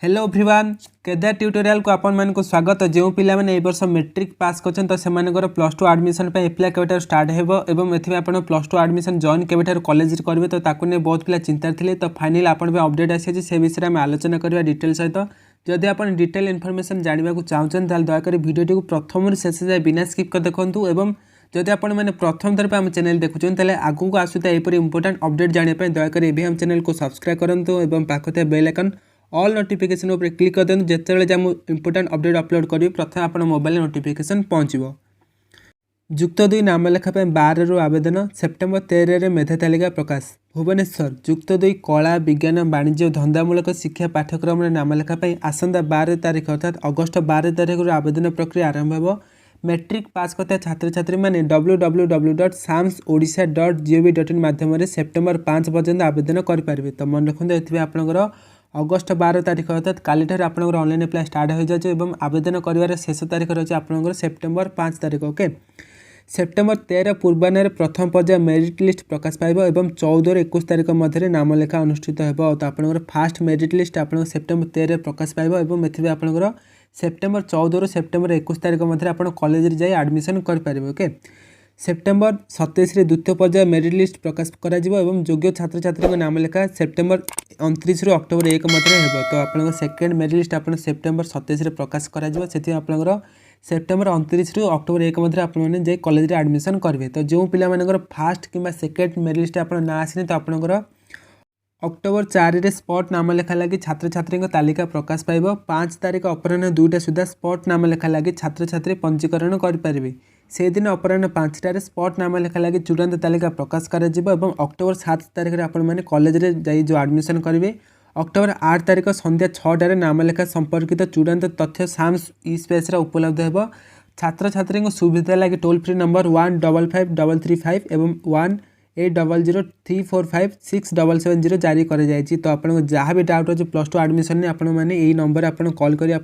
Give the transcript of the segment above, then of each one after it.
Hello everyone Kedar tutorial को आपण मानक स्वागत। जो पिला माने ए वर्ष मैट्रिक पास करछन तो सेमानकर प्लस टू एडमिशन पे एप्लाई केबेटार स्टार्ट हेबो एवं एथि आपण प्लस टू एडमिशन जॉइन केबेटार कॉलेज रे करबे तो ताकु ने बहुत पिला चिंता थिले। तो फाइनली आपण पे अपडेट आसी से विषय में आलोचना करबा डिटेल सहित। जदि आपण डिटेल इन्फॉर्मेशन जानबा को चाहछन ताल दया करी वीडियो को प्रथम रे शेष जाय बिना स्किप कर देखंतु एवं जदि आपण माने प्रथम थर पे हम चैनल देखुछन तले आगु को आसुता एपरि इंपोर्टेंट अपडेट जानिया पे दया करी एबे हम चैनल को सब्सक्राइब करंतु एवं पाखते बेल आइकन ऑल नोटिफिकेशन उपर क्लिक कर दें। जिते इंपोर्टेंट अपडेट अपलोड करी प्रथम आप मोबाइल नोटिफिकेशन पहुँचो। जुक्त 2 नाम लेखा 12 रु आवेदन सेप्टेम्बर 13 रे मेधा तालिका प्रकाश भुवनेश्वर जुक्त 2 कला विज्ञान वाणिज्य और धंदामूलक शिक्षा पाठ्यक्रम नाम लेखा आसंता 12 तारीख अर्थात अगस्त 12 तारीख आवेदन प्रक्रिया आरंभ हो। मैट्रिक पास करता छात्र छात्री मैंने www.samsodisha.gov.in माध्यम सेप्टेम्बर 5 पर्यंत आवेदन करेंगे। तो मन रखते ये आपंकर अगस्त 12 तारीख अर्थात काली आपंकर ऑनलाइन अप्लाई स्टार्ट हो जाए और आवेदन कर शेष तारीख रही है सेप्टेम्बर 5 तारीख। ओके सेप्टेम्बर 13 पूर्वाह्न प्रथम पर्याय मेरिट लिस्ट प्रकाश पाइब और 14 और 21 तारीख मध्य नाम लेखा अनुष्ठित हो। तो आपंकर फास्ट मेरिट लिस्ट आप सेप्टेम्बर 13 प्रकाश पाइब और एथि आपंकर सेप्टेम्बर 14 और सेप्टेम्बर 21 तारीख मध्य आप कॉलेज जाए एडमिशन करेंगे। ओके सेप्टेम्बर 27 द्वितीय पर्याय मेरिट लिस्ट प्रकाश करा योग्य छात्र छात्री नाम लेखा सेप्टेम्बर 29 रु अक्टोबर 1 मध्य हो। तो आप सेकेंड मेरिट लिस्ट आप सेप्टेम्बर 27 प्रकाश करा आपंकर सेप्टेम्बर 29 रु अक्टोबर 1 मध्य आपने जाए कॉलेज एडमिशन करेंगे। तो जो पिला फास्ट कि सेकेंड मेरिट लिस्ट आप ना आसनी तो आपंकर अक्टोबर 4 रे स्पॉट नाम लेखा लगी छात्र छात्री तालिका प्रकाश पाइब। 5 तारीख अपराह्न 2टा सुधा स्पॉट नाम लेखा लगी छात्र छात्री पंजीकरण करेंगे। से दिन अपराह्न 5टार स्पॉट नाम लेखा लगी चूड़ांत तालिका प्रकाश कर अक्टोबर 7 तारीख में आपण कॉलेज रे जो एडमिशन करेंगे। अक्टोबर 8 तारीख संध्या 6टार नाम लेखा संपर्कित चूड़ांत तथ्य साम्स ई स्पेस उपलब्ध हो। छात्र छात्री सुविधा लगी टोल फ्री नंबर 155335 एवं 1800345677 जारी कर जाएगी। तो आपको जहाँ भी डाउट अच्छे प्लस टू एडमिशन आप नंबर आप कॉल कर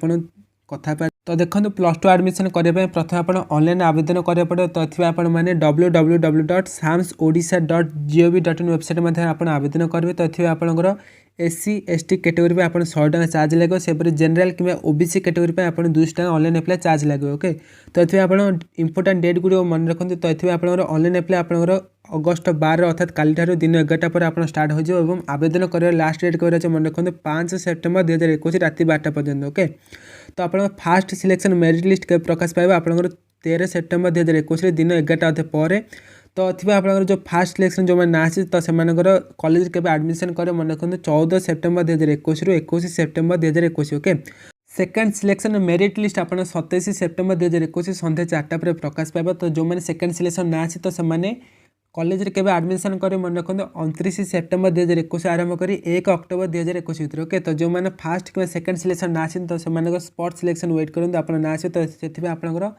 कथा। तो देखो प्लस टू एडमिशन करने प्रथम आप ऑनलाइन आवेदन करें पड़े। तो ये www.samsodisha.gov.in वेबसाइट मध्य आप आवेदन करेंगे। तो ये आपंकर SC ST कैटेगरी पे आप 100 टका चार्ज लगे सेपरी जनरल कि OBC कैटेगरी पे आप 200 टका ऑनलाइन अप्लाई चार्ज लगे। ओके तो ये आप इंपोर्टेंट डेट गुड़ मन रखते। तो ये आप ऑनलाइन अप्लाई आपंकर अगस्त 12 अर्थात काली दिन 11टा पर आप स्टार्ट हो जाए। आवेदन कर लास्ट डेट कर मन रखते 5 सेप्टेम्बर 2021 राति 12टा पर्यंत। ओके तो आप फास्ट सिलेक्शन मेरिट लिस्ट के प्रकाश पाइब आपंकर 13 सेप्टेम्बर 2021 दिन 11टा अधे पर। तो थी आप जो फास्ट सिलेक्शन जो ना आसी तो से कॉलेज के एडमिशन करे मन रखते 14 सेप्टेम्बर 2021 रु 21 September 2021। Okay second selection merit list आप 27 सेप्टेम्बर 2021 संध्या 4टा पर प्रकाश पाइब। तो जो मैंने सेकेंड सिलेक्शन ना आसी तो से कॉलेज के एडमिशन करे मन रखते 29 सेप्टेम्बर 2021 आरंभ कर 1 अक्टोबर 2021 भर। ओके तो जो मैंने फास्ट कि सेकेंड सिलेक्शन ना आसी तो से स्पॉट सिलेक्शन वेट करूँ आप ना आसे। तो से आपंकर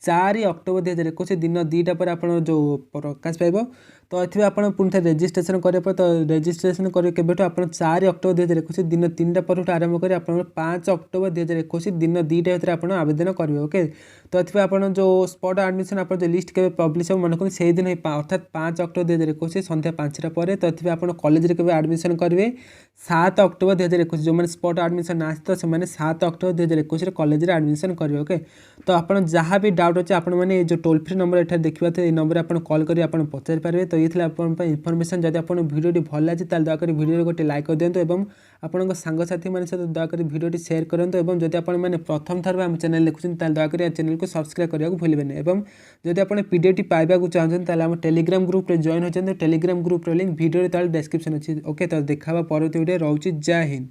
4 अक्टोबर 2021 दिन 2टा पर आप जो प्रकाश पाइब। तो ये आप पुणी थे रेजिस्ट्रेशन करेंगे। तो रेजिस्ट्रेशन करेंगे केवेठू आप 4 अक्टोबर 2021 दिन 3टा पर आरंभ कर आप 5 अक्टोबर 2021 दिन 2टा भर आप आवेदन करेंगे। ओके तो ये आप जो स्पॉट एडमिशन आप जो लिस्ट के पब्लिश हो मन रखते से दिन अर्थात 5 अक्टोबर 2021 संध्या 5टा पर। तो ये आप कॉलेज के एडमिशन करेंगे 7 अक्टोबर 2021 जो मैंने स्पॉट एडमिशन ना तो से 7 अक्टोबर 2021 कॉलेज एडमिशन करेंगे। ओके तो आप जहाँ भी डाउट अच्छे आप जो टोल फ्री नंबर एठार देखा तो ये नंबर आप कॉल कर पचारि पारे। तो ये इनफॉरमेशन जब आप वीडियो भल लगे दयाकोरी वीडियो गोटे लाइक कर दिंतु और आपण सांगसाथी मान सहित दयाकोरी वीडियो शेयर करूँ। और जब आप प्रथम थर आम चैनल देखुं दयाकोरी चैनल को सब्सक्राइब करने को भूलें। और जब आप पीडीएफ पाइबा चाहते हैं टेलीग्राम ग्रुप रे जॉइन होते टेलीग्राम ग्रुप लिंक वीडियो तले डिस्क्रिप्शन अच्छी। ओके तो देखा परवर्ती वीडियो रोचे। जय हिंद।